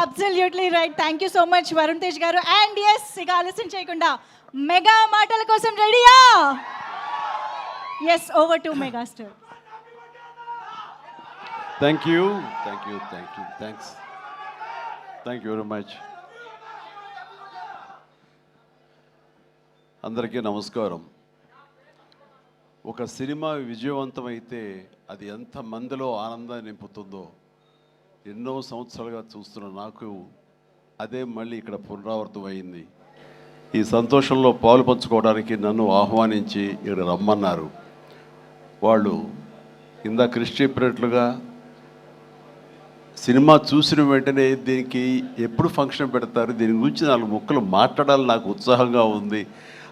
Absolutely right. Thank you so much Varun Tej గారు. And yes, ఇక ఆలస్యం చేయకుండా మెగా మాటల కోసం రెడీయా? Yes, over to megastar. Thank you very much. అందరికీ నమస్కారం. ఒక సినిమా విజయవంతమైతే అది ఎంత మందిలో ఆనందాన్ని నింపుతుందో ఎన్నో సంవత్సరాలుగా చూస్తున్న నాకు అదే మళ్ళీ ఇక్కడ పునరావృతం అయింది. ఈ సంతోషంలో పాలు పంచుకోవడానికి నన్ను ఆహ్వానించి ఇక్కడ రమ్మన్నారు. వాళ్ళు ఇందాక కృషి చెప్పినట్లుగా సినిమా చూసిన వెంటనే దీనికి ఎప్పుడు ఫంక్షన్ పెడతారు, దీని గురించి 4 ముక్కలు మాట్లాడాలని నాకు ఉత్సాహంగా ఉంది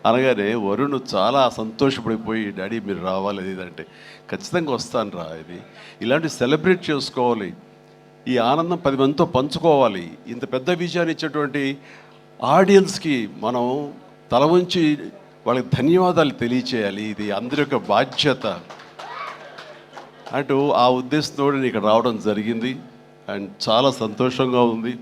అనగానే వరుణ్ చాలా సంతోషపడిపోయి, డాడీ మీరు రావాలి అది ఇదంటే, ఖచ్చితంగా వస్తాను రా, ఇది ఇలాంటి సెలబ్రేట్ చేసుకోవాలి, ఈ ఆనందం 10 మందితో పంచుకోవాలి. ఇంత పెద్ద విజయాన్ని ఇచ్చేటువంటి ఆడియన్స్కి మనం తల వంచి వాళ్ళకి ధన్యవాదాలు తెలియచేయాలి. ఇది అందరి యొక్క బాధ్యత అంటూ ఆ ఉద్దేశంతో నేను ఇక్కడ రావడం జరిగింది. అండ్ చాలా సంతోషంగా ఉంది.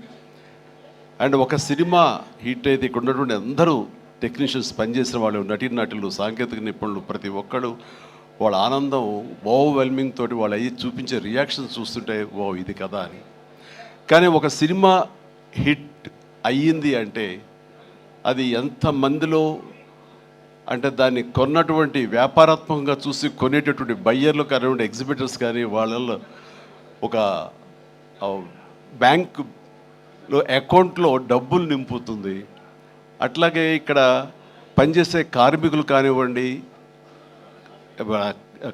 అండ్ ఒక సినిమా హిట్ అయితే ఇక్కడ ఉన్నటువంటి అందరూ టెక్నీషియన్స్, పనిచేసిన వాళ్ళు, నటీనటులు, సాంకేతిక నిపుణులు, ప్రతి ఒక్కరు వాళ్ళ ఆనందం ఓవర్వెల్మింగ్ తోటి వాళ్ళు అయ్యి చూపించే రియాక్షన్స్ చూస్తుంటే ఓ ఇది కదా అని. కానీ ఒక సినిమా హిట్ అయ్యింది అంటే అది ఎంతమందిలో, అంటే దాన్ని కొన్నటువంటి వ్యాపారాత్మకంగా చూసి కొనేటటువంటి బయ్యర్లు కానివ్వండి, ఎగ్జిబిటర్స్ కానీ, వాళ్ళల్లో ఒక బ్యాంకులో అకౌంట్లో డబ్బులు నింపుతుంది. అట్లాగే ఇక్కడ పనిచేసే కార్మికులు కానివ్వండి,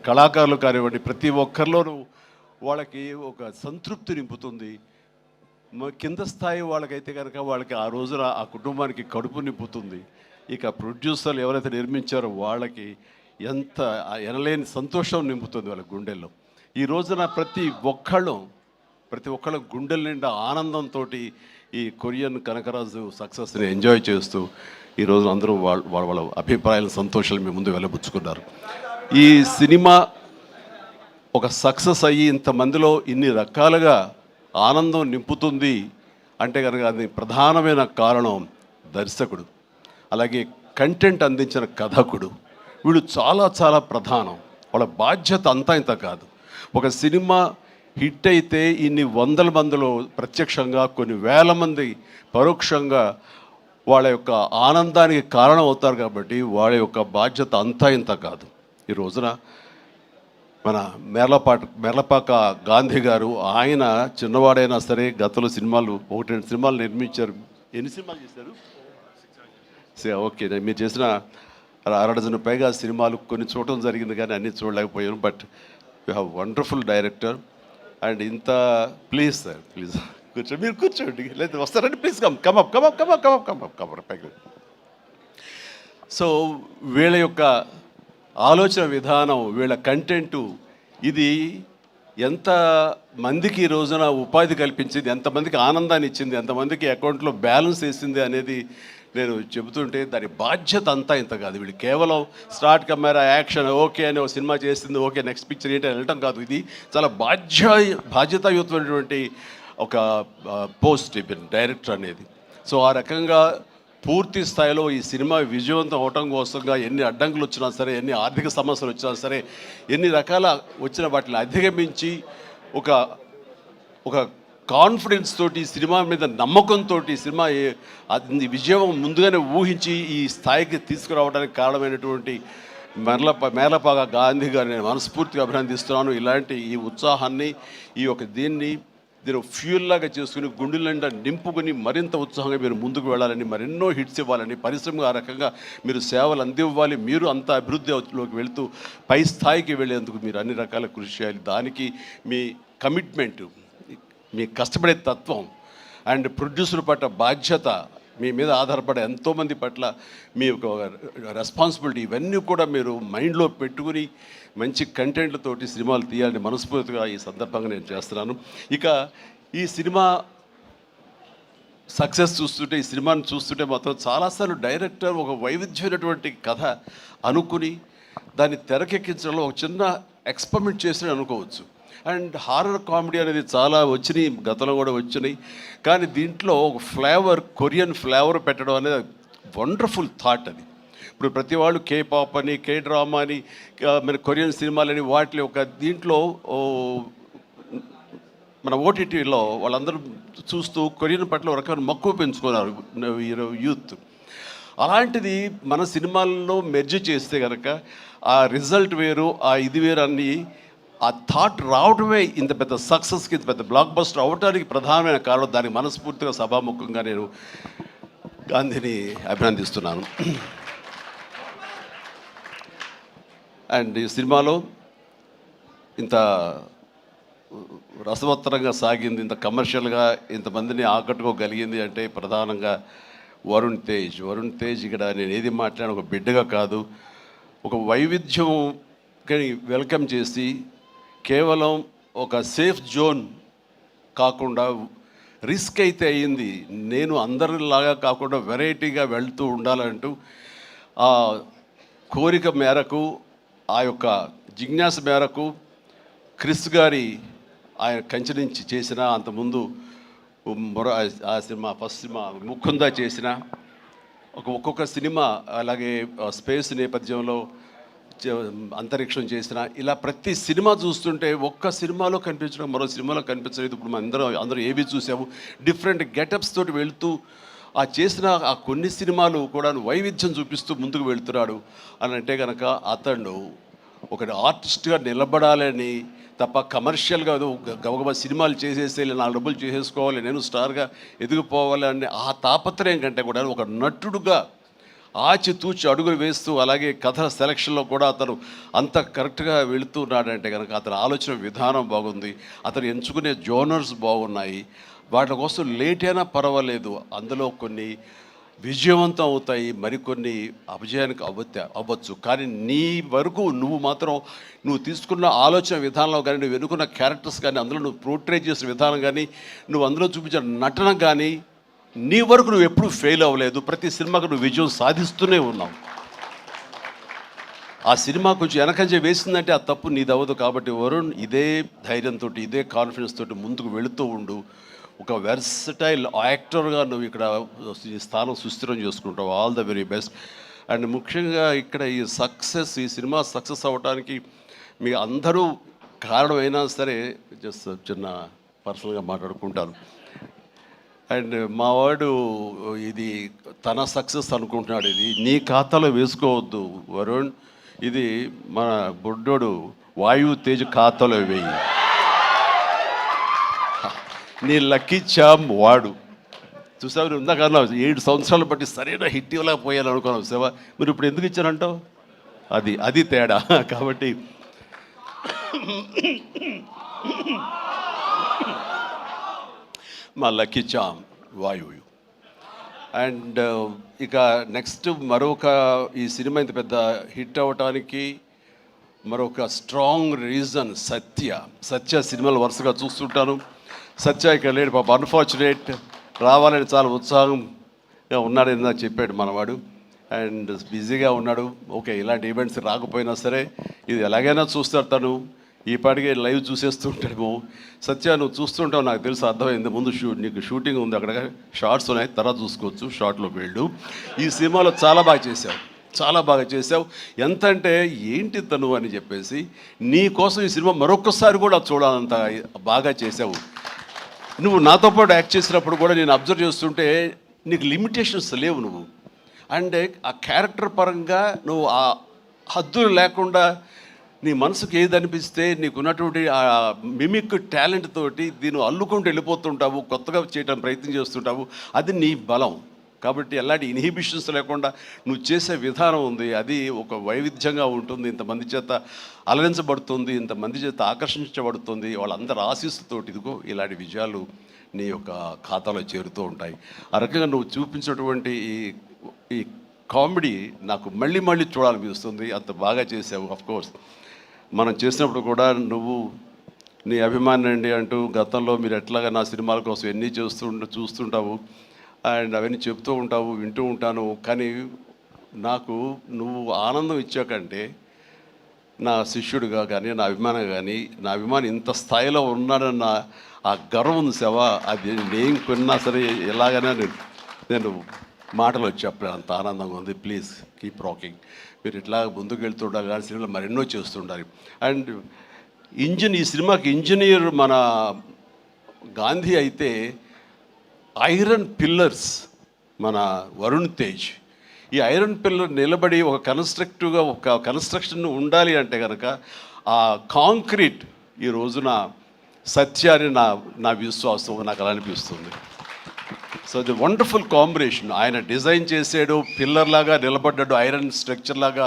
కళాకారులు కానివ్వండి, ప్రతి ఒక్కరిలోనూ వాళ్ళకి ఒక సంతృప్తి నింపుతుంది. కింద స్థాయి వాళ్ళకైతే కనుక వాళ్ళకి ఆ రోజున ఆ కుటుంబానికి కడుపు నింపుతుంది. ఇక ప్రొడ్యూసర్లు ఎవరైతే నిర్మించారో వాళ్ళకి ఎంత ఎనలేని సంతోషం నింపుతుంది వాళ్ళ గుండెల్లో. ఈ రోజున ప్రతి ఒక్కళ్ళ గుండెల నిండా ఆనందంతో ఈ కొరియన్ కనకరాజు సక్సెస్ని ఎంజాయ్ చేస్తూ ఈ రోజు అందరూ వాళ్ళ అభిప్రాయాల సంతోషాలు మీ ముందు వెళ్ళబుచ్చుకున్నారు. ఈ సినిమా ఒక సక్సెస్ అయ్యి ఇంతమందిలో ఇన్ని రకాలుగా ఆనందం నింపుతుంది అంటే కనుక అది ప్రధానమైన కారణం దర్శకుడు, అలాగే కంటెంట్ అందించిన కథకుడు. వీళ్ళు చాలా చాలా ప్రధానం. వాళ్ళ బాధ్యత అంతా ఇంత కాదు. ఒక సినిమా హిట్ అయితే ఇన్ని వందల మందిలో ప్రత్యక్షంగా, కొన్ని వేల మంది పరోక్షంగా వాళ్ళ యొక్క ఆనందానికి కారణం అవుతారు. కాబట్టి వాళ్ళ యొక్క బాధ్యత అంతా ఇంత కాదు. ఈ రోజున మన మేర్లపాక గాంధీ గారు, ఆయన చిన్నవాడైనా సరే గతంలో సినిమాలు 1-2 సినిమాలు నిర్మించారు. ఎన్ని సినిమాలు చేశారు? ఓకే, మీరు చేసిన 6 డజన్ పైగా సినిమాలు కొన్ని చూడటం జరిగింది, కానీ అన్నీ చూడలేకపోయాను. But you have wonderful director. And ఇంత ప్లీజ్ సార్, ప్లీజ్ కూర్చోండి, మీరు కూర్చోండి, లేదు వస్తారండి, ప్లీజ్ కమ్ పైకి. సో వీళ్ళ యొక్క ఆలోచన విధానం, వీళ్ళ కంటెంటు, ఇది ఎంత మందికి ఈ రోజున ఉపాధి కల్పించింది, ఎంతమందికి ఆనందాన్ని ఇచ్చింది, ఎంతమందికి అకౌంట్లో బ్యాలెన్స్ వేసింది అనేది నేను చెబుతుంటే దాని బాధ్యత అంతా ఇంత కాదు. వీళ్ళు కేవలం స్టార్ట్ కెమెరా యాక్షన్ ఓకే అని ఒక సినిమా చేసింది, ఓకే నెక్స్ట్ పిక్చర్ ఏంటి అని వెళ్ళటం కాదు. ఇది చాలా బాధ్యతాయుతమైనటువంటి ఒక పోస్ట్ డైరెక్టర్ అనేది. సో ఆ రకంగా పూర్తి స్థాయిలో ఈ సినిమా విజయవంతం అవటం కోసంగా ఎన్ని అడ్డంకులు వచ్చినా సరే, ఎన్ని ఆర్థిక సమస్యలు వచ్చినా సరే, ఎన్ని రకాల వచ్చిన వాటిని అధిగమించి ఒక కాన్ఫిడెన్స్ తోటి, సినిమా మీద నమ్మకంతో సినిమా విజయం ముందుగానే ఊహించి ఈ స్థాయికి తీసుకురావడానికి కారణమైనటువంటి మేర్లపాక గాంధీ గారిని నేను మనస్ఫూర్తిగా అభినందిస్తున్నాను. ఇలాంటి ఈ ఉత్సాహాన్ని, ఈ యొక్క దీన్ని ఫ్యూల్ లాగా చేసుకుని గుండెల నిండా నింపుకొని మరింత ఉత్సాహంగా మీరు ముందుకు వెళ్ళాలని, మరెన్నో హిట్స్ ఇవ్వాలని, పరిశ్రమ ఆ రకంగా మీరు సేవలు అందివ్వాలి. మీరు అంత అభివృద్ధిలోకి వెళుతూ పై స్థాయికి వెళ్ళేందుకు మీరు అన్ని రకాల కృషి చేయాలి. దానికి మీ కమిట్మెంటు, మీ కష్టపడే తత్వం అండ్ ప్రొడ్యూసర్ పట్ల బాధ్యత, మీ మీద ఆధారపడే ఎంతోమంది పట్ల మీ యొక్క రెస్పాన్సిబిలిటీ, ఇవన్నీ కూడా మీరు మైండ్లో పెట్టుకుని మంచి కంటెంట్లతోటి సినిమాలు తీయాలని మనస్ఫూర్తిగా ఈ సందర్భంగా నేను చేస్తున్నాను. ఇక ఈ సినిమా సక్సెస్ చూస్తుంటే, ఈ సినిమాని చూస్తుంటే మాత్రం చాలాసార్లు డైరెక్టర్ ఒక వైవిధ్యమైనటువంటి కథ అనుకుని దాన్ని తెరకెక్కించడంలో ఒక చిన్న ఎక్స్పెరిమెంట్ చేసి అనుకోవచ్చు. అండ్ హారర్ కామెడీ అనేది చాలా వచ్చినాయి, గతంలో కూడా వచ్చినాయి. కానీ దీంట్లో ఒక ఫ్లేవర్, కొరియన్ ఫ్లేవర్ పెట్టడం అనేది వండర్ఫుల్ థాట్ అది. ఇప్పుడు ప్రతి వాళ్ళు కే పాప్ అని, కే డ్రామా అని, మన కొరియన్ సినిమాలని వాటి ఒక దీంట్లో మన ఓటీటీలో వాళ్ళందరూ చూస్తూ కొరియన్ పట్ల ఒక రకమైన మక్కువ పెంచుకున్నారు యూత్. అలాంటిది మన సినిమాల్లో మెర్జ్ చేస్తే కనుక ఆ రిజల్ట్ వేరు, ఆ ఇది వేరు అన్ని ఆ థాట్ రావడమే ఇంత పెద్ద సక్సెస్కి, ఇంత పెద్ద బ్లాక్ బస్టర్ అవ్వడానికి ప్రధానమైన కారణం. దానికి మనస్ఫూర్తిగా సభాముఖంగా నేను గాంధీని అభినందిస్తున్నాను. అండ్ ఈ సినిమాలో ఇంత రసవత్తరంగా సాగింది, ఇంత కమర్షియల్గా ఇంతమందిని ఆకట్టుకోగలిగింది అంటే ప్రధానంగా వరుణ్ తేజ్ ఇక్కడ నేను ఏది మాట్లాడిన ఒక బిడ్డగా కాదు, ఒక వైవిధ్యం వెల్కమ్ చేసి కేవలం ఒక సేఫ్ జోన్ కాకుండా రిస్క్ అయితే అయ్యింది, నేను అందరిలాగా కాకుండా వెరైటీగా వెళ్తూ ఉండాలంటూ ఆ కోరిక మేరకు, ఆ యొక్క జిజ్ఞాస మేరకు క్రిస్ గారి ఆయన కంచె నుంచి చేసిన, అంతకుముందు ఆ సినిమా ఫస్ట్ సినిమా ముకుందా చేసిన, ఒక్కొక్క సినిమా అలాగే స్పేస్ నేపథ్యంలో అంతరిక్షం చేసిన, ఇలా ప్రతి సినిమా చూస్తుంటే ఒక్క సినిమాలో కనిపించడం మరో సినిమాలో కనిపించలేదు. ఇప్పుడు మనం అందరూ ఏవి చూసాము, డిఫరెంట్ గెటప్స్ తోటి వెళుతూ ఆ చేసిన ఆ కొన్ని సినిమాలు కూడా వైవిధ్యం చూపిస్తూ ముందుకు వెళ్తున్నాడు అని అంటే కనుక అతను ఒక ఆర్టిస్ట్గా నిలబడాలని తప్ప కమర్షియల్గా గబగబా సినిమాలు చేసేసి 4 డబ్బులు చేసేసుకోవాలి, నేను స్టార్గా ఎదిగిపోవాలి అనే ఆ తాపత్రయం కంటే కూడా ఒక నటుడుగా ఆచితూచి అడుగులు వేస్తూ, అలాగే కథ సెలక్షన్లో కూడా అతను అంత కరెక్ట్గా వెళుతున్నాడంటే కనుక అతని ఆలోచన విధానం బాగుంది, అతను ఎంచుకునే జోనర్స్ బాగున్నాయి. వాటి కోసం లేట్ అయినా పర్వాలేదు, అందులో కొన్ని విజయవంతం అవుతాయి, మరికొన్ని అపజయానికి అవ్వచ్చు. కానీ నీ వరకు నువ్వు మాత్రం నువ్వు తీసుకున్న ఆలోచన విధానంలో కానీ, నువ్వు ఎన్నుకున్న క్యారెక్టర్స్ కానీ, అందులో నువ్వు పోర్ట్రే చేసిన విధానం కానీ, నువ్వు అందులో చూపించిన నటన కానీ, నీ వరకు నువ్వు ఎప్పుడూ ఫెయిల్ అవ్వలేదు. ప్రతి సినిమాకు నువ్వు విజయం సాధిస్తూనే ఉన్నావు. ఆ సినిమా కొంచెం వెనకంజ వేసిందంటే ఆ తప్పు నీది అవ్వదు. కాబట్టి వరుణ్ ఇదే ధైర్యంతో, ఇదే కాన్ఫిడెన్స్ తోటి ముందుకు వెళుతూ ఉండు. ఒక వెర్సటైల్ యాక్టర్గా నువ్వు ఇక్కడ ఈ స్థానం సుస్థిరం చేసుకుంటావు. All the very best. And ముఖ్యంగా ఇక్కడ ఈ సినిమా సక్సెస్ అవ్వడానికి మీ అందరూ కారణమైనా సరే, జస్ట్ చిన్న పర్సనల్గా మాట్లాడుకుంటాను. అండ్ మావాడు ఇది తన సక్సెస్ అనుకుంటున్నాడు, ఇది నీ ఖాతాలో వేసుకోవద్దు వరుణ్, ఇది మన బుడ్డోడు వాయువు తేజ్ ఖాతాలో వేయి. నీ లక్కీ చామ్ వాడు. చూసావు, నువ్వు ఇందాక అన్నావు 7 సంవత్సరాలు బట్టి సరైన హిట్ ఇవ్వలేకపోయాను అనుకున్నావు సేవ, మీరు ఇప్పుడు ఎందుకు ఇచ్చారంటావు? అది తేడా. కాబట్టి మా లక్కీ చామ్ వాయువు. అండ్ ఇక నెక్స్ట్ మరొక ఈ సినిమా ఇంత పెద్ద హిట్ అవ్వటానికి మరొక స్ట్రాంగ్ రీజన్ సత్య సినిమాలు వరుసగా చూస్తుంటాను. సత్య ఇక్కడ లేడు పాప, అన్ఫార్చునేట్. రావాలని చాలా ఉత్సాహంగా ఉన్నాడని నాకు చెప్పాడు మనవాడు. అండ్ బిజీగా ఉన్నాడు. ఓకే, ఇలాంటి ఈవెంట్స్ రాకపోయినా సరే ఇది ఎలాగైనా చూస్తాడు తను. ఈ పాటికి లైవ్ చూసేస్తూ ఉంటాడేమో. సత్య నువ్వు చూస్తుంటావు, నాకు తెలుసు, అర్థమైంది. ముందు నీకు షూటింగ్ ఉంది, అక్కడ షార్ట్స్ ఉన్నాయి, తర్వాత చూసుకోవచ్చు, షార్ట్లోకి వెళ్ళు. ఈ సినిమాలో చాలా బాగా చేసావు. ఎంత అంటే ఏంటి తను అని చెప్పేసి నీ కోసం ఈ సినిమా మరొకసారి కూడా చూడాలంత బాగా చేసావు. నువ్వు నాతో పాటు యాక్ట్ చేసినప్పుడు కూడా నేను అబ్జర్వ్ చేస్తుంటే నీకు లిమిటేషన్స్ లేవు నువ్వు. అండ్ ఆ క్యారెక్టర్ పరంగా నువ్వు ఆ హద్దులు లేకుండా నీ మనసుకు ఏది అనిపిస్తే నీకున్నటువంటి ఆ మిమిక్ టాలెంట్ తోటి దీన్ని అల్లుకుంటూ వెళ్ళిపోతుంటావు, కొత్తగా చేయడానికి ప్రయత్నం చేస్తుంటావు. అది నీ బలం. కాబట్టి ఎలాంటి ఇన్హిబిషన్స్ లేకుండా నువ్వు చేసే విధానం ఉంది, అది ఒక వైవిధ్యంగా ఉంటుంది. ఇంతమంది చేత అలరించబడుతుంది, ఇంతమంది చేత ఆకర్షించబడుతుంది. వాళ్ళందరూ ఆశీస్సుతోటి ఇదిగో ఇలాంటి విజయాలు నీ యొక్క ఖాతాలో చేరుతూ ఉంటాయి. ఆ రకంగా నువ్వు చూపించినటువంటి ఈ కామెడీ నాకు మళ్ళీ చూడాలనిపిస్తుంది. అంత బాగా చేసావు. అఫ్కోర్స్ మనం చేసినప్పుడు కూడా నువ్వు నీ అభిమాని అండి అంటూ గతంలో మీరు ఎట్లాగా నా సినిమాల కోసం ఎన్ని చూస్తుంటావు అండ్ అవన్నీ చెప్తూ ఉంటావు, వింటూ ఉంటాను. కానీ నాకు నువ్వు ఆనందం ఇచ్చాకంటే నా శిష్యుడిగా కానీ నా అభిమానం కానీ నా అభిమాని ఇంత స్థాయిలో ఉన్నాడన్న ఆ గర్వం ఉంది సేవా, అది నేను కొన్నా సరే ఎలాగైనా నేను మాటలు వచ్చి చెప్పలేదు, అంత ఆనందంగా ఉంది. ప్లీజ్ కీప్ రాకింగ్, మీరు ఇట్లా ముందుకు వెళ్తుండాలి, కానీ సినిమాలు మరెన్నో చేస్తుండాలి. అండ్ ఈ సినిమాకి ఇంజనీర్ మన గాంధీ అయితే ఐరన్ పిల్లర్స్ మన వరుణ్ తేజ్. ఈ ఐరన్ పిల్లర్ నిలబడి ఒక కన్స్ట్రక్టివ్గా ఒక కన్స్ట్రక్షన్ ఉండాలి అంటే కనుక ఆ కాంక్రీట్ ఈ రోజున సత్యాన్ని నా విశ్వాసం, నాకు అలా అనిపిస్తుంది. So the wonderful combination. ఆయన డిజైన్ చేసాడు, పిల్లర్ లాగా నిలబడ్డాడు, ఐరన్ స్ట్రక్చర్ లాగా.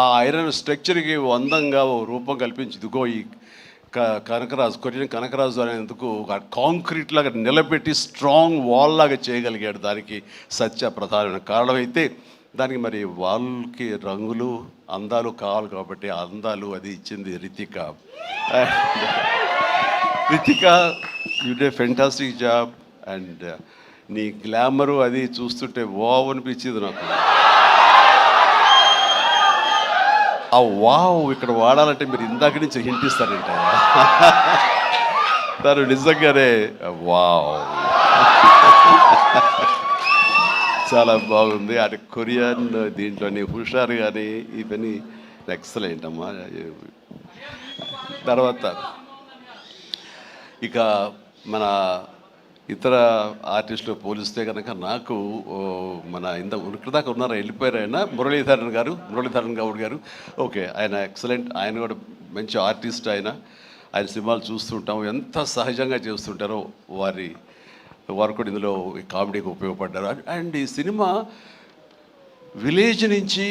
ఆ ఐరన్ స్ట్రక్చర్కి అందంగా ఓ రూపం కల్పించి ఇదిగో ఈ కనకరాజు, కొరియన్ కనకరాజు అనేందుకు కాంక్రీట్ లాగా నిలబెట్టి స్ట్రాంగ్ వాల్ లాగా చేయగలిగాడు. దానికి సత్య ప్రధానమైన కారణం అయితే, దానికి మరి వాళ్ళకి రంగులు అందాలు కావాలి కాబట్టి ఆ అందాలు అది ఇచ్చింది Ritika. Ritika, you day fantastic job. And నీ గ్లామరు అది చూస్తుంటే వావ్ అనిపించింది నాకు. ఆ వావ్ ఇక్కడ వాడాలంటే మీరు ఇందాక నుంచి హింట్ ఇస్తారంట. తను నిజంగానే వావ్ చాలా బాగుంది. అది కొరియన్ దీంట్లోని హుషారు కానీ ఇవన్నీ ఎక్సలెంట్ అమ్మా. తర్వాత ఇక మన ఇతర ఆర్టిస్టులు పోలిస్తే కనుక నాకు మన ఉనికిదాకా ఉన్నారా, వెళ్ళిపోయారు ఆయన, మురళీధరన్ గౌడ్ గారు. ఓకే, ఆయన ఎక్సలెంట్, ఆయన కూడా మంచి ఆర్టిస్ట్. ఆయన సినిమాలు చూస్తుంటాం, ఎంత సహజంగా చేస్తుంటారో వారు కూడా ఇందులో కామెడీకి ఉపయోగపడ్డారు. అండ్ ఈ సినిమా విలేజ్ నుంచి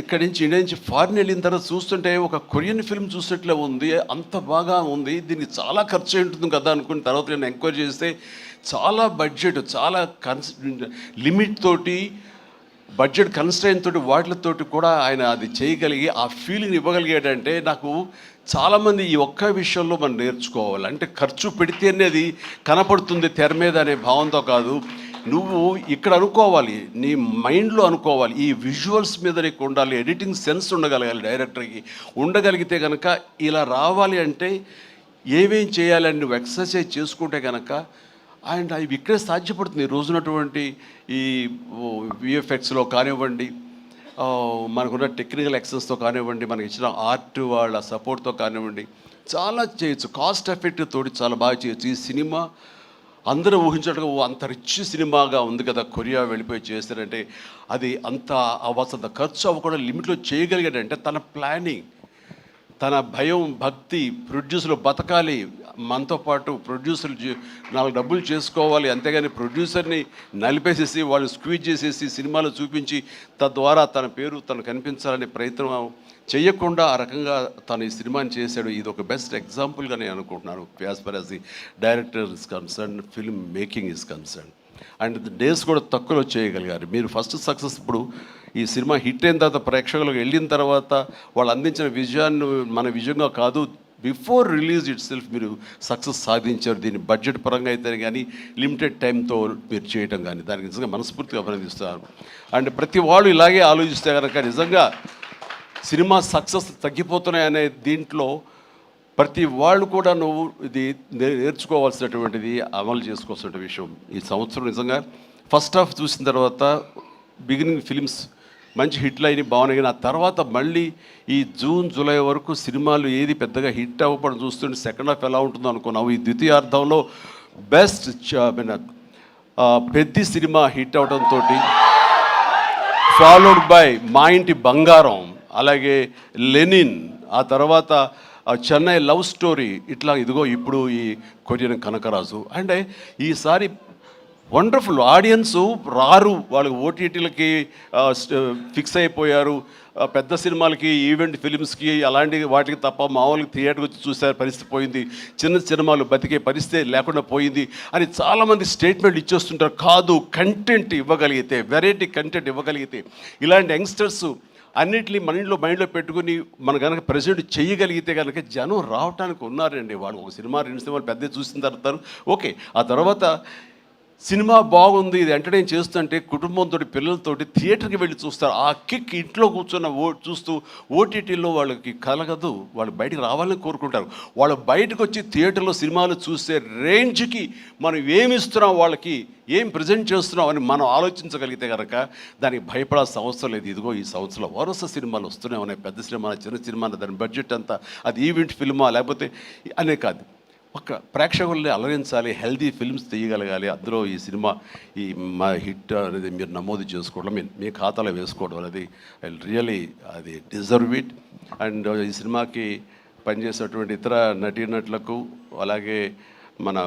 ఇక్కడి నుంచి ఇండియా నుంచి ఫారిన్ వెళ్ళిన తర్వాత చూస్తుంటే ఒక కొరియన్ ఫిల్మ్ చూసినట్లే ఉంది, అంత బాగా ఉంది. దీనికి చాలా ఖర్చు అయి ఉంటుంది కదా అనుకున్న తర్వాత నేను ఎంక్వైరీ చేస్తే చాలా బడ్జెట్, చాలా లిమిట్ తోటి, బడ్జెట్ కన్స్ట్రైన్ తోటి, వాటితోటి కూడా ఆయన అది చేయగలిగి ఆ ఫీలింగ్ ఇవ్వగలిగాడంటే నాకు చాలామంది ఈ ఒక్క విషయంలో మనం నేర్చుకోవాలి. అంటే ఖర్చు పెడితేనే అది కనపడుతుంది తెర మీద అనే భావంతో కాదు, నువ్వు ఇక్కడ అనుకోవాలి, నీ మైండ్లో అనుకోవాలి, ఈ విజువల్స్ మీద నీకు ఉండాలి, ఎడిటింగ్ సెన్స్ ఉండగలగాలి, డైరెక్టర్కి ఉండగలిగితే కనుక ఇలా రావాలి అంటే ఏమేం చేయాలని నువ్వు ఎక్సర్సైజ్ చేసుకుంటే కనుక అండ్ అవి ఇక్కడే సాధ్యపడుతుంది. ఈ రోజునటువంటి ఈ విఎఫ్ఎక్స్లో కానివ్వండి, మనకున్న టెక్నికల్ ఎక్సెస్తో కానివ్వండి, మనకి ఇచ్చిన ఆర్ట్ వాళ్ళ సపోర్ట్తో కానివ్వండి, చాలా చేయొచ్చు. కాస్ట్ ఎఫెక్టివ్ తోటి చాలా బాగా చేయొచ్చు. ఈ సినిమా అందరూ ఊహించినట్టుగా అంత రిచ్ సినిమాగా ఉంది కదా, కొరియా వెళ్ళిపోయి చేస్తారంటే అది అంత అవ్వాల్సినంత ఖర్చు అవ్వకుండా లిమిట్లో చేయగలిగాడంటే తన ప్లానింగ్, తన భయం, భక్తి, ప్రొడ్యూసర్లు బతకాలి, మనతో పాటు ప్రొడ్యూసర్లు 4 డబ్బులు చేసుకోవాలి, అంతేగాని ప్రొడ్యూసర్ని నలిపేసేసి వాళ్ళు స్క్వీజ్ చేసేసి సినిమాలు చూపించి తద్వారా తన పేరు తను కనిపించాలనే ప్రయత్నం చేయకుండా ఆ రకంగా తను ఈ సినిమాని చేశాడు. ఇది ఒక బెస్ట్ ఎగ్జాంపుల్గా నేను అనుకుంటున్నాను as for as the director is concern, film making is concern. And days కూడా తక్కువలో చేయగలిగారు. మీరు ఫస్ట్ సక్సెస్ ఇప్పుడు ఈ సినిమా హిట్ అయిన తర్వాత ప్రేక్షకులకు వెళ్ళిన తర్వాత వాళ్ళు అందించిన విజయాన్ని మన విజయంగా కాదు, బిఫోర్ రిలీజ్ ఇట్ సెల్ఫ్ మీరు సక్సెస్ సాధించారు. దీన్ని బడ్జెట్ పరంగా అయితే కానీ లిమిటెడ్ టైంతో మీరు చేయటం కానీ దానికి నిజంగా మనస్ఫూర్తిగా అభినందిస్తున్నారు. అండ్ ప్రతి వాళ్ళు ఇలాగే ఆలోచిస్తే కనుక నిజంగా సినిమా సక్సెస్ తగ్గిపోతున్నాయనే దీంట్లో ప్రతి వాళ్ళు కూడా నువ్వు ఇది నేర్చుకోవాల్సినటువంటిది, అమలు చేసుకోవాల్సిన విషయం. ఈ సంవత్సరం నిజంగా ఫస్ట్ హాఫ్ చూసిన తర్వాత బిగినింగ్ ఫిలిమ్స్ మంచి హిట్లు అయిన బాగున్నాయి, కానీ ఆ తర్వాత మళ్ళీ ఈ జూన్ జూలై వరకు సినిమాలు ఏది పెద్దగా హిట్ అవ్వడం చూస్తుంటే సెకండ్ హాఫ్ ఎలా ఉంటుందో అనుకున్నావు. ఈ ద్వితీయార్థంలో బెస్ట్ పెద్ద సినిమా హిట్ అవడంతో ఫాలోడ్ బై మా ఇంటి బంగారం, అలాగే లెనిన్, ఆ తర్వాత చెన్నై లవ్ స్టోరీ, ఇట్లా ఇదిగో ఇప్పుడు ఈ కొరియన్ కనకరాజు. అంటే ఈసారి వండర్ఫుల్ ఆడియన్స్ రారు, వాళ్ళకి ఓటీటీలకి ఫిక్స్ అయిపోయారు, పెద్ద సినిమాలకి, ఈవెంట్ ఫిలిమ్స్కి అలాంటి వాటికి తప్ప మామూలుగా థియేటర్కి వచ్చి చూసే పరిస్థితి పోయింది, చిన్న సినిమాలు బతికే పరిస్థితి లేకుండా పోయింది అని చాలామంది స్టేట్మెంట్ ఇచ్చేస్తుంటారు. కాదు, కంటెంట్ ఇవ్వగలిగితే, వెరైటీ కంటెంట్ ఇవ్వగలిగితే, ఇలాంటి యంగ్స్టర్స్ అన్నింటినీ మైండ్లో పెట్టుకుని మనం కనుక ప్రెజెంట్ చేయగలిగితే కనుక జనం రావడానికి ఉన్నారండి. వాళ్ళు ఒక సినిమా 2 సినిమాలు పెద్ద చూసిన తర్వాత ఓకే, ఆ తర్వాత సినిమా బాగుంది, ఇది ఎంటర్టైన్ చేస్తుంటే కుటుంబంతో పిల్లలతోటి థియేటర్కి వెళ్ళి చూస్తారు. ఆ కిక్ ఇంట్లో కూర్చొని చూస్తూ ఓటీటీలో వాళ్ళకి కలగదు, వాళ్ళు బయటికి రావాలని కోరుకుంటారు. వాళ్ళు బయటకు వచ్చి థియేటర్లో సినిమాలు చూసే రేంజ్కి మనం ఏమి ఇస్తున్నాం, వాళ్ళకి ఏం ప్రజెంట్ చేస్తున్నాం అని మనం ఆలోచించగలిగితే కనుక దానికి భయపడాల్సిన అవసరం లేదు. ఇదిగో ఈ సంవత్సరంలో వరుస సినిమాలు వస్తూనే ఉన్నాయి, పెద్ద సినిమా, చిన్న సినిమా, దాని బడ్జెట్ అంతా అది ఈవెంట్ ఫిల్మా లేకపోతే అనే కాదు, ఒక ప్రేక్షకుల్ని అలరించాలి, హెల్దీ ఫిల్మ్స్ తీయగలగాలి. అందులో ఈ సినిమా ఈ మా హిట్ అనేది మీరు నమోదు చేసుకోవడం, మీ ఖాతాలో వేసుకోవడం అనేది ఐ రియలీ అది డిజర్వ్ ఇట్. అండ్ ఈ సినిమాకి పనిచేసేటువంటి ఇతర నటీనటులకు, అలాగే మన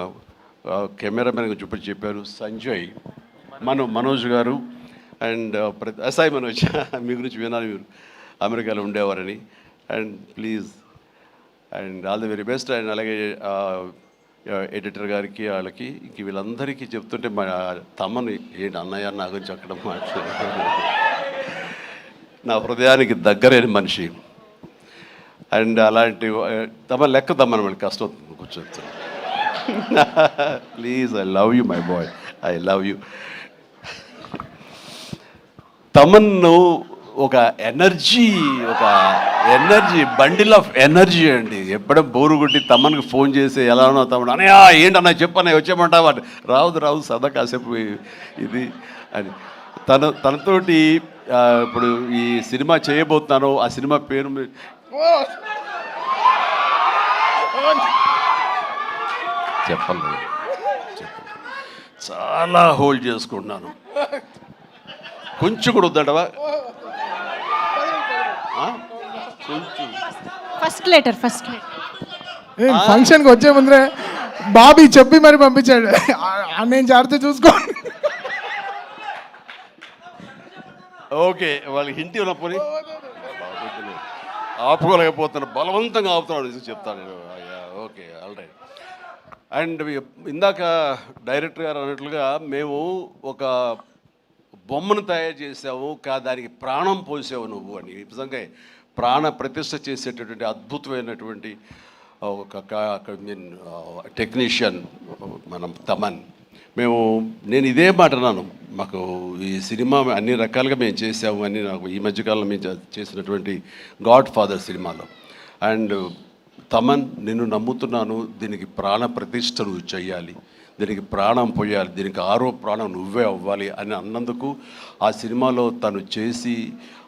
కెమెరామెన్ గురించి చెప్పారు సంజయ్, మనోజ్ గారు అండ్ సాయి మనోజ్ మీ గురించి వినాలి, మీరు అమెరికాలో ఉండేవారని. And please and all the very best. And అలాగే ఎడిటర్ గారికి, వాళ్ళకి ఇంక వీళ్ళందరికీ చెప్తుంటే మా తమ్మని ఏంటి అన్నయ్య నా గురించి అక్కడ మాట్లాడారు, నా హృదయానికి దగ్గరైన మనిషి. అండ్ అలాంటి తమ లెక్క తమ్మని మనకి కష్టం అవుతుంది కూర్చొని. Please, I love you my boy, I love you. తమన్ను ఒక ఎనర్జీ బండిల్ ఆఫ్ ఎనర్జీ అండి. ఎప్పుడో బోరు కొట్టి తమ్మనికి ఫోన్ చేసి ఎలా ఉన్నావు తమ్ముడు, అనయా ఏంటన్నా చెప్పన్నా వచ్చేయమంటావా, రాదు సదా కాసేపు ఇది అని. తనతోటి ఇప్పుడు ఈ సినిమా చేయబోతున్నాను, ఆ సినిమా పేరు చెప్పలేదు, చాలా హోల్డ్ చేసుకుంటున్నాను. కొంచెం కూడా వద్దంటవా, ఫస్ట్ లెటర్ ఫంక్షన్కి వచ్చే ముందరే బాబీ చెప్పి మరి పంపించాడు, నేను జాగ్రత్త చూసుకోండి. ఓకే, వాళ్ళకి హింట్ ఉన్నప్పుడు ఆపుకోలేకపోతున్నాను, బలవంతంగా ఆపుతున్నాడు చెప్తాను. Okay, all right. అండ్ ఇందాక డైరెక్టర్ గారు అన్నట్లుగా మేము ఒక బొమ్మను తయారు చేసావు, దానికి ప్రాణం పోసావు నువ్వు అని. నిజంగా ప్రాణ ప్రతిష్ఠ చేసేటటువంటి అద్భుతమైనటువంటి ఒక టెక్నీషియన్ మనం తమన్. నేను ఇదే మాట అన్నాను, మాకు ఈ సినిమా అన్ని రకాలుగా మేము చేసాము అని. నాకు ఈ మధ్యకాలంలో మేము చేసినటువంటి గాడ్ ఫాదర్ సినిమాలో, అండ్ తమన్ నిన్ను నమ్ముతున్నాను, దీనికి ప్రాణ ప్రతిష్ఠ నువ్వు చెయ్యాలి, దీనికి ప్రాణం పోయాలి, దీనికి ప్రాణం నువ్వే అవ్వాలి అని అన్నందుకు ఆ సినిమాలో తను చేసి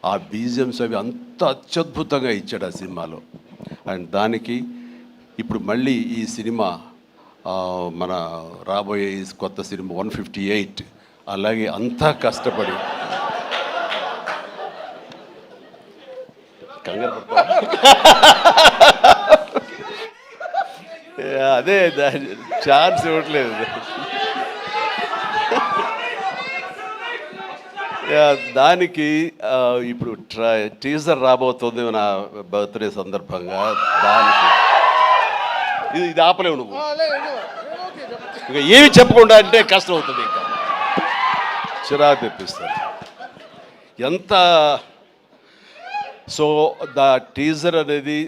ఆ బీజిఎమ్స్ అవి అంత అత్యద్భుతంగా ఇచ్చాడు ఆ సినిమాలో. అండ్ దానికి ఇప్పుడు మళ్ళీ ఈ సినిమా మన రాబోయే కొత్త సినిమా 158 అలాగే అంతా కష్టపడి కంగారు అదే ఛాన్స్ ఇవ్వట్లేదు. దానికి ఇప్పుడు టీజర్ రాబోతుంది నా బర్త్డే సందర్భంగా. దానికి ఇది ఆపలేవు నువ్వు, ఇంకా ఏమి చెప్పకుండా అంటే కష్టం అవుతుంది, ఇంకా చిరాకు తెప్పిస్తారు ఎంత. సో ద టీజర్ అనేది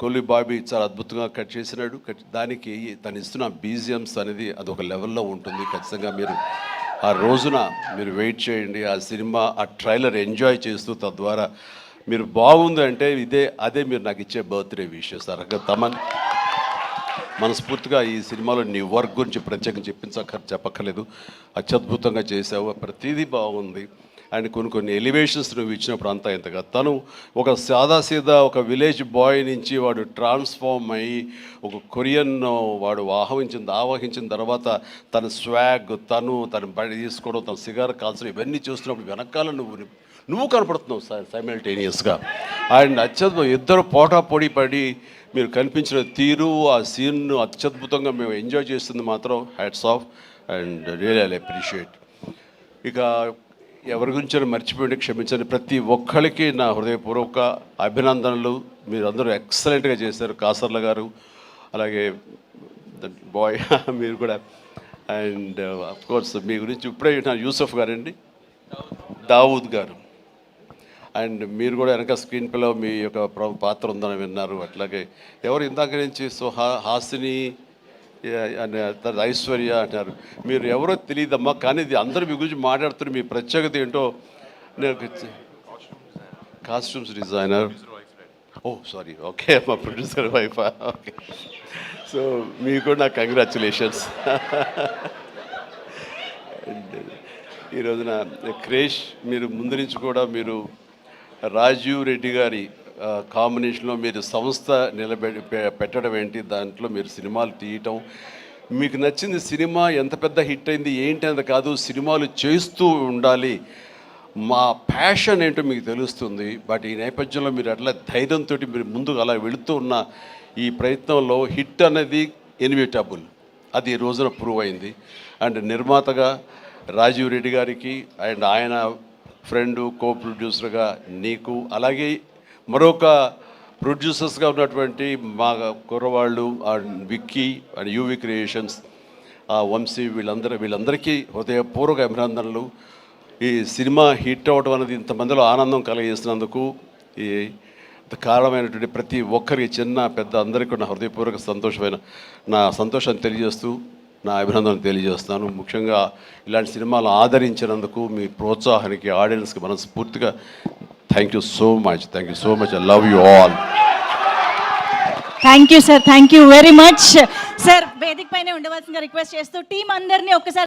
కొల్లి బాబీ చాలా అద్భుతంగా కట్ చేసినాడు. దానికి తను ఇస్తున్న బీజిఎమ్స్ అనేది అదొక లెవెల్లో ఉంటుంది. ఖచ్చితంగా మీరు ఆ రోజున మీరు వెయిట్ చేయండి, ఆ సినిమా ఆ ట్రైలర్ ఎంజాయ్ చేస్తూ తద్వారా మీరు బాగుంది అంటే అదే మీరు నాకు ఇచ్చే బర్త్డే విషెస్. తమన్ మనస్ఫూర్తిగా ఈ సినిమాలో నీ వర్క్ గురించి ప్రత్యేకంగా చెప్పక్కర్లేదు, అత్యద్భుతంగా చేసావు, ప్రతిదీ బాగుంది. అండ్ కొన్ని ఎలివేషన్స్ నువ్వు ఇచ్చినప్పుడు అంతా ఇంతగా తను ఒక సాదాసీదా ఒక విలేజ్ బాయ్ నుంచి వాడు ట్రాన్స్ఫార్మ్ అయ్యి ఒక కొరియన్ వాడు ఆవహించిన తర్వాత తన స్వాగ్, తన బడి తీసుకోవడం, తన సిగార్ కాల్చడం, ఇవన్నీ చూస్తున్నప్పుడు వెనకాల నువ్వు కనపడుతున్నావు సైమల్టేనియస్గా. అండ్ అత్యద్భుతం, ఇద్దరు పోటాపోటీ పడి మీరు కనిపించిన తీరు, ఆ సీన్ను అత్యద్భుతంగా మేము ఎంజాయ్ చేస్తుంది మాత్రం hats off and really appreciate. ఇక ఎవరి గురించి మర్చిపోయింది క్షమించండి. ప్రతి ఒక్కరికి నా హృదయపూర్వక అభినందనలు. మీరందరూ ఎక్సలెంట్గా చేశారు, కాసర్ల గారు అలాగే బాయ్ మీరు కూడా. అండ్ అఫ్కోర్స్ మీ గురించి ఇప్పుడే యూసఫ్ గారండి, దావూద్ గారు, అండ్ మీరు కూడా వెనక స్క్రీన్ ప్లేలో మీ యొక్క పాత్ర ఉందని విన్నారు. అట్లాగే ఎవరు ఇందాక నుంచి హాసిని తర్వాత ఐశ్వర్య అంటారు. మీరు ఎవరో తెలియదమ్మా, కానీ ఇది అందరూ మీ గురించి మాట్లాడుతున్నారు. మీ ప్రత్యేకత ఏంటో నేను కాస్ట్యూమ్స్ డిజైనర్. ఓ సారీ, ఓకే, మా ప్రొడ్యూసర్ వైఫ్. ఓకే, సో మీకు కూడా నా కంగ్రాచులేషన్స్. ఈ రోజున క్రేష్ మీరు ముందు నుంచి కూడా మీరు రాజీవ్ రెడ్డి గారి కాంబినేషన్లో మీరు సంస్థ పెట్టడం ఏంటి, దాంట్లో మీరు సినిమాలు తీయటం, మీకు నచ్చింది సినిమా ఎంత పెద్ద హిట్ అయింది ఏంటి అనేది కాదు, సినిమాలు చేస్తూ ఉండాలి, మా ప్యాషన్ ఏంటో మీకు తెలుస్తుంది. బట్ ఈ నేపథ్యంలో మీరు అట్లా ధైర్యంతో మీరు ముందుకు అలా వెళుతూ ఉన్న ఈ ప్రయత్నంలో హిట్ అనేది ఇన్విటబుల్, అది ఈ రోజున ప్రూవ్ అయింది. అండ్ నిర్మాతగా రాజీవ్ రెడ్డి గారికి అండ్ ఆయన ఫ్రెండు కో ప్రొడ్యూసర్గా నీకు, అలాగే మరొక ప్రొడ్యూసర్స్గా ఉన్నటువంటి మా కుర్రవాళ్ళు Vicky and UV creations, Vamshi, వీళ్ళందరికీ హృదయపూర్వక అభినందనలు. ఈ సినిమా హిట్ అవ్వడం అనేది ఇంతమందిలో ఆనందం కలిగజేసినందుకు ఈ కారణమైనటువంటి ప్రతి ఒక్కరికి, చిన్న పెద్ద అందరికీ నా హృదయపూర్వక నా సంతోషాన్ని తెలియజేస్తూ నా అభినందనలు తెలియజేస్తున్నాను. ముఖ్యంగా ఇలాంటి సినిమాలు ఆదరించినందుకు మీ ప్రోత్సాహానికి, ఆడియన్స్కి మనస్ఫూర్తిగా thank you so much. I love you all. Thank you sir, thank you very much sir. వేదిక పైన ఉండవలసిందిగా రిక్వెస్ట్ చేస్తూ టీం అందరినీ ఒక్కసారి